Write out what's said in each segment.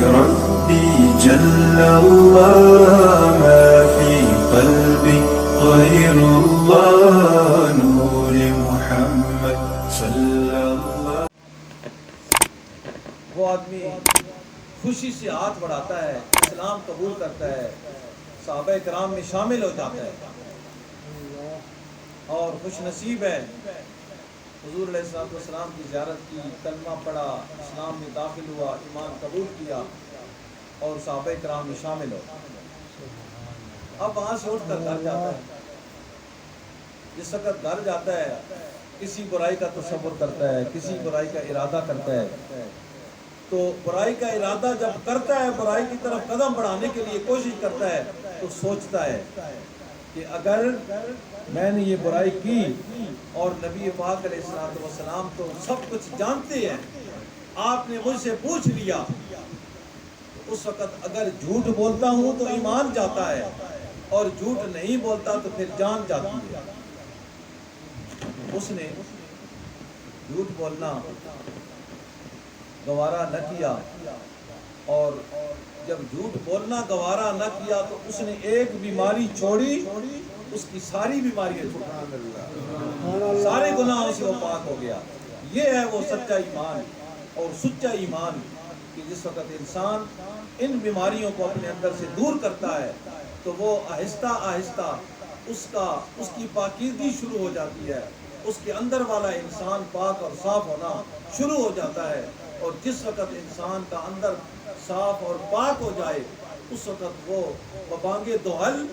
ربي جل الله ما في قلبي غير الله نور محمد صلى الله. وہ آدمی خوشی سے ہاتھ بڑھاتا ہے، اسلام قبول کرتا ہے، صحابہ کرام میں شامل ہو جاتا ہے اور خوش نصیب ہے. حضور علیہ السلام کی زیارت کی، کلمہ پڑھا، اسلام میں داخل ہوا، ایمان قبول کیا اور صحابہ کرام میں شامل ہو. اب وہاں سے اٹھ کر گھر جاتا ہے. جس وقت گھر جاتا ہے کسی برائی کا تصور کرتا ہے، کسی برائی کا ارادہ کرتا ہے. تو برائی کا ارادہ جب کرتا ہے، برائی کی طرف قدم بڑھانے کے لیے کوشش کرتا ہے، تو سوچتا ہے کہ اگر میں نے یہ برائی کی اور نبی پاک علیہ السلام تو سب کچھ جانتے ہیں، آپ نے مجھ سے پوچھ لیا، اس وقت اگر جھوٹ بولتا ہوں تو ایمان جاتا ہے اور جھوٹ نہیں بولتا تو پھر جان جاتی ہے. اس نے جھوٹ بولنا گوارا نہ کیا، اور جب جھوٹ بولنا گوارا نہ کیا تو اس نے ایک بیماری چھوڑی، اس کی ساری بیماریاں چھوڑ، سارے گناہوں سے وہ پاک ہو گیا. یہ ہے وہ سچا ایمان اور سچا ایمان کہ جس وقت انسان ان بیماریوں کو اپنے اندر سے دور کرتا ہے تو وہ آہستہ آہستہ اس کی پاکیزگی شروع ہو جاتی ہے، اس کے اندر والا انسان پاک اور صاف ہونا شروع ہو جاتا ہے. اور جس وقت انسان کا اندر صاف اور پاک ہو جائے اس وقت وہ ببانگ دوحل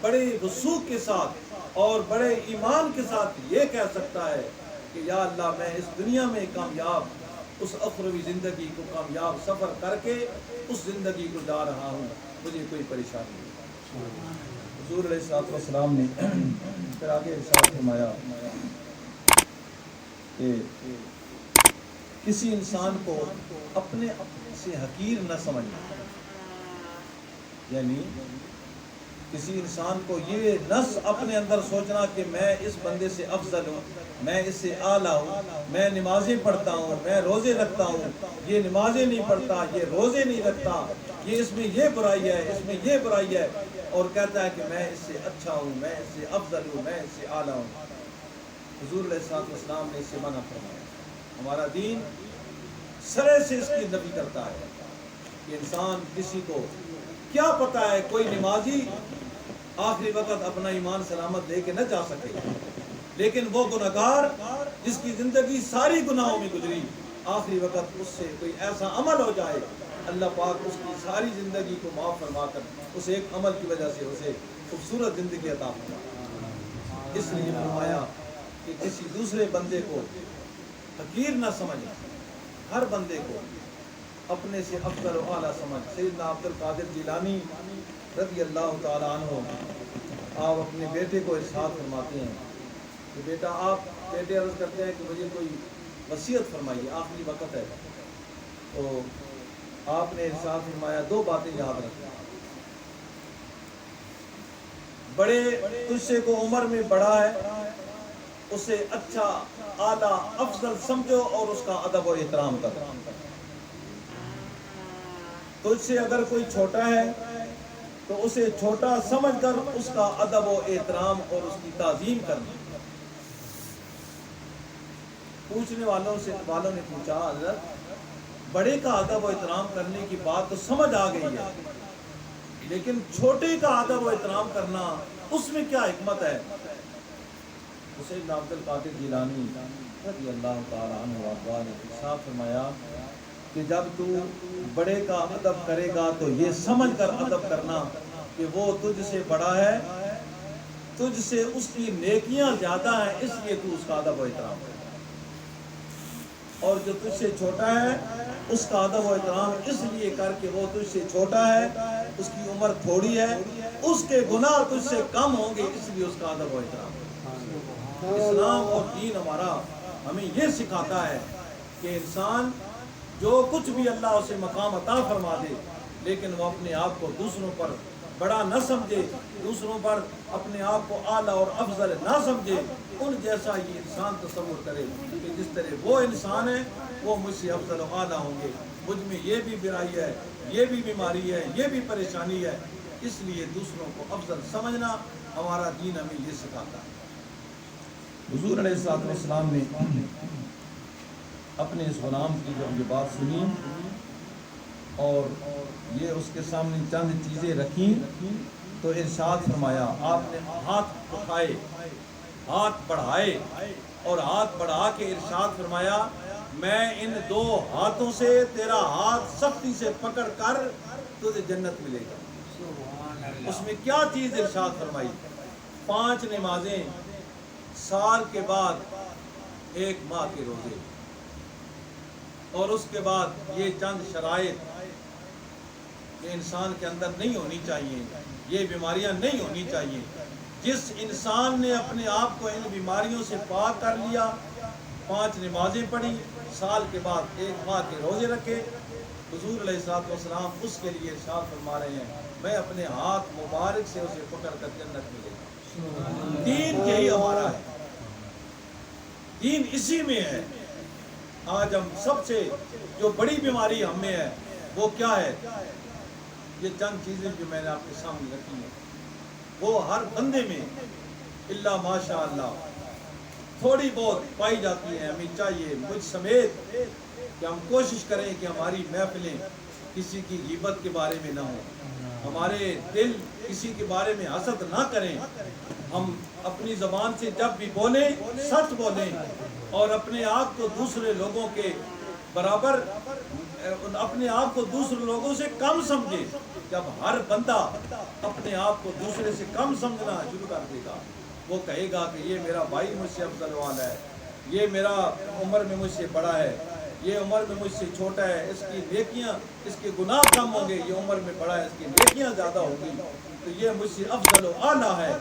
بڑے وثوق کے ساتھ اور بڑے ایمان کے ساتھ یہ کہہ سکتا ہے کہ یا اللہ میں اس دنیا میں کامیاب اس اخروی زندگی کو کامیاب سفر کر کے اس زندگی کو جا رہا ہوں، مجھے کوئی پریشانی نہیں. حضور علیہ السلام نے پھر آگے ارشاد فرمایا کہ کسی انسان کو اپنے سے حقیر نہ سمجھنا، یعنی کسی انسان کو یہ نہ اپنے اندر سوچنا کہ میں اس بندے سے افضل ہوں، میں اس سے اعلیٰ ہوں، میں نمازیں پڑھتا ہوں، میں روزے رکھتا ہوں، یہ نمازیں نہیں پڑھتا، یہ روزے نہیں رکھتا، یہ اس میں یہ برائی ہے، اس میں یہ برائی ہے، اور کہتا ہے کہ میں اس سے اچھا ہوں، میں اس سے افضل ہوں، میں اس سے اعلیٰ ہوں. حضور علیہ السلام نے اس سے منع فرمایا. ہمارا دین سرے سے اس کی نفی کرتا ہے کہ انسان کسی کو کیا پتا ہے، کوئی نمازی آخری وقت اپنا ایمان سلامت لے کے نہ جا سکے، لیکن وہ گناہگار جس کی زندگی ساری گناہوں میں گزری، آخری وقت اس سے کوئی ایسا عمل ہو جائے اللہ پاک اس کی ساری زندگی کو معاف فرما کر اس ایک عمل کی وجہ سے اسے خوبصورت زندگی عطا فرمائے. اس لیے فرمایا کہ کسی دوسرے بندے کو حقیر نہ سمجھے، ہر بندے کو اپنے سے افضل و اعلیٰ سمجھ. سیدنا عبد القادر جیلانی رضی اللہ تعالیٰ عنہ آپ اپنے بیٹے کو ارشاد فرماتے ہیں کہ بیٹا، بیٹے عرض کرتے ہیں کہ مجھے کوئی وصیت فرمائیے، آخری وقت ہے. تو آپ نے ارشاد فرمایا دو باتیں یاد رکھنا، بڑے تجھ سے کو عمر میں بڑا ہے اسے اچھا اعلیٰ افضل سمجھو اور اس کا ادب و احترام کرو. تجھ سے اگر کوئی چھوٹا ہے تو اسے چھوٹا سمجھ کر اس کا ادب و احترام اور اس کی تعظیم کرنا. پوچھنے والوں نے پوچھا حضرت بڑے کا ادب و احترام کرنے کی بات تو سمجھ آ گئی ہے، لیکن چھوٹے کا ادب و احترام کرنا اس میں کیا حکمت ہے؟ سیدنا عبد القادر جیلانی رضی اللہ تعالیٰ عنہ وارضاہ نے ارشاد فرمایا کہ جب تو بڑے کا ادب کرے گا تو یہ سمجھ کر ادب کرنا کہ وہ تجھ سے بڑا ہے، تجھ سے اس کی نیکیاں زیادہ ہیں، اس لیے تو اس کا ادب و احترام کرے. اور جو تجھ سے چھوٹا ہے اس کا ادب و احترام اس لیے کر کہ وہ تجھ سے چھوٹا ہے، اس کی عمر تھوڑی ہے، اس کے گناہ تجھ سے کم ہوں گے، اس لیے اس کا ادب و احترام. اسلام اور دین ہمارا ہمیں یہ سکھاتا ہے کہ انسان جو کچھ بھی اللہ اسے مقام عطا فرما دے لیکن وہ اپنے آپ کو دوسروں پر بڑا نہ سمجھے، دوسروں پر اپنے آپ کو اعلیٰ اور افضل نہ سمجھے، ان جیسا یہ انسان تصور کرے کہ جس طرح وہ انسان ہے وہ مجھ سے افضل و اعلیٰ ہوں گے. مجھ میں یہ بھی برائی ہے، یہ بھی بیماری ہے، یہ بھی پریشانی ہے، اس لیے دوسروں کو افضل سمجھنا ہمارا دین ہمیں یہ سکھاتا ہے۔ حضور علیہ الصلوۃ والسلام نے اپنے اس غلام کی جب یہ بات سنی اور یہ اس کے سامنے چند چیزیں رکھیں تو ارشاد فرمایا، آپ نے ہاتھ اٹھائے، ہاتھ بڑھائے اور ہاتھ بڑھا کے ارشاد فرمایا، میں ان دو ہاتھوں سے تیرا ہاتھ سختی سے پکڑ کر تجھے جنت ملے گا۔ اس میں کیا چیز ارشاد فرمائی؟ 5 نمازیں، سال کے بعد 1 ماہ کے روزے، اور اس کے بعد یہ چند شرائط کہ انسان کے اندر نہیں ہونی چاہیے، یہ بیماریاں نہیں ہونی چاہیے۔ جس انسان نے اپنے آپ کو ان بیماریوں سے پاک کر لیا، 5 نمازیں پڑھی، سال کے بعد 1 ماہ کے روزے رکھے، حضور علیہ الصلوۃ والسلام اس کے لیے ارشاد فرما رہے ہیں، میں اپنے ہاتھ مبارک سے اسے پکڑ کر جنت ملے گا۔ دین یہی ہمارا ہے، دین اسی میں ہے۔ آج ہم سب سے جو بڑی بیماری ہم میں ہے وہ کیا ہے؟ یہ چند چیزیں جو میں نے آپ کے سامنے رکھی ہیں، وہ ہر بندے میں اللہ ماشاء اللہ تھوڑی بہت پائی جاتی ہیں۔ ہمیں چاہیے مجھ سمیت کہ ہم کوشش کریں کہ ہماری محفلیں کسی کی غیبت کے بارے میں نہ ہوں، ہمارے دل کسی کے بارے میں حسد نہ کریں، ہم اپنی زبان سے جب بھی بولیں سچ بولیں اور اپنے آپ کو دوسرے لوگوں کے برابر، اپنے آپ کو دوسرے لوگوں سے کم سمجھے۔ جب ہر بندہ اپنے آپ کو دوسرے سے کم سمجھنا شروع کر دے گا، وہ کہے گا کہ یہ میرا بھائی مجھ سے افضل والا ہے، یہ میرا عمر میں مجھ سے بڑا ہے، یہ عمر میں مجھ سے چھوٹا ہے، اس کی نیکیاں، اس کے گناہ کم ہوں گے، یہ عمر میں بڑا ہے، اس کی نیکیاں زیادہ ہوں گی، تو یہ مجھ سے افضل و اعلیٰ ہے۔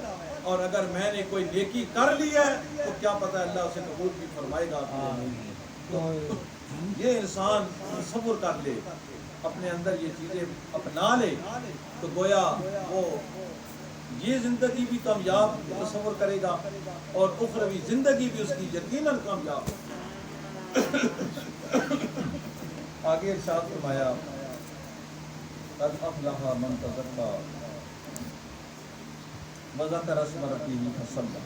اور اگر میں نے کوئی نیکی کر لی ہے تو کیا پتہ اللہ اسے قبول بھی فرمائے گا۔ یہ انسان تصور کر لے، اپنے اندر یہ چیزیں اپنا لے تو گویا وہ یہ زندگی بھی کامیاب تصور کرے گا اور اخروی زندگی بھی اس کی یقیناً کامیاب۔ آگے ارشاد فرمایا، قد افلح من تزکا وذکر اسم ربہ فصلی،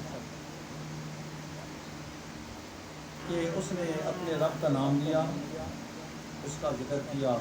کہ اس نے اپنے رب کا نام لیا، اس کا ذکر کیا